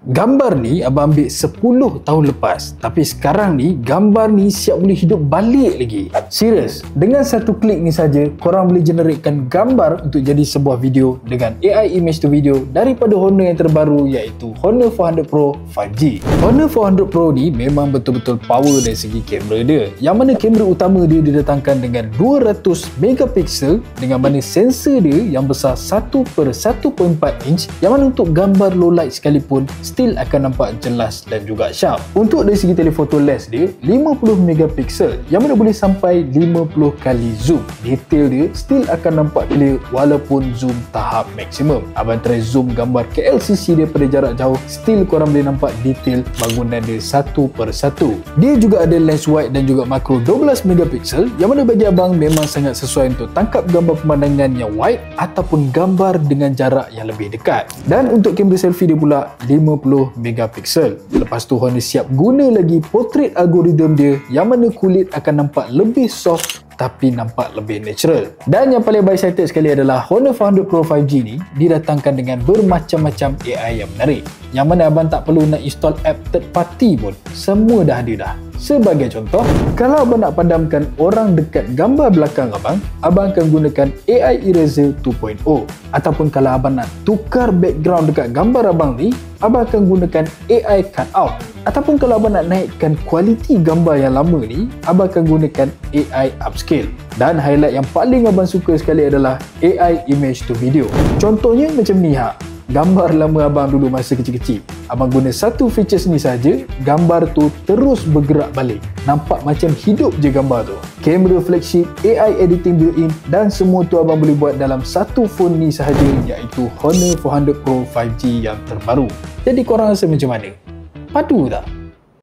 Gambar ni abang ambil 10 tahun lepas, tapi sekarang ni gambar ni siap boleh hidup balik lagi. Serius, dengan satu klik ni saja korang boleh generatekan gambar untuk jadi sebuah video dengan AI image to video daripada Honor yang terbaru iaitu Honor 400 Pro 5G. Honor 400 Pro ni memang betul-betul power dari segi kamera dia, yang mana kamera utama dia didatangkan dengan 200 megapiksel dengan mana sensor dia yang besar 1/1.4 inch, yang mana untuk gambar low light sekalipun still akan nampak jelas dan juga sharp. Untuk dari segi telephoto lens dia 50 megapiksel yang mana boleh sampai 50 kali zoom. Detail dia still akan nampak clear walaupun zoom tahap maksimum. Abang try zoom gambar ke LCC dia pada jarak jauh, still korang boleh nampak detail bangunan dia satu persatu. Dia juga ada lens wide dan juga makro 12 megapiksel yang mana bagi abang memang sangat sesuai untuk tangkap gambar pemandangan yang wide ataupun gambar dengan jarak yang lebih dekat. Dan untuk kamera selfie dia pula 50 megapiksel. Lepas tu Honor siap guna lagi portrait algorithm dia yang mana kulit akan nampak lebih soft tapi nampak lebih natural. Dan yang paling excited sekali adalah Honor 400 Pro 5G ni didatangkan dengan bermacam-macam AI yang menarik, yang mana abang tak perlu nak install app third party pun, semua dah ada dah. Sebagai contoh, kalau abang nak padamkan orang dekat gambar belakang abang akan gunakan AI Eraser 2.0. Ataupun kalau abang nak tukar background dekat gambar abang ni, abang akan gunakan AI Cutout. Ataupun kalau abang nak naikkan kualiti gambar yang lama ni, abang akan gunakan AI Upscale. Dan highlight yang paling abang suka sekali adalah AI Image to Video. Contohnya macam ni gambar lama abang dulu masa kecil-kecil. Abang guna satu features ni saja, gambar tu terus bergerak balik. Nampak macam hidup je gambar tu. Kamera flagship, AI editing built-in dan semua tu abang boleh buat dalam satu phone ni sahaja iaitu Honor 400 Pro 5G yang terbaru. Jadi korang rasa macam mana? Padu tak?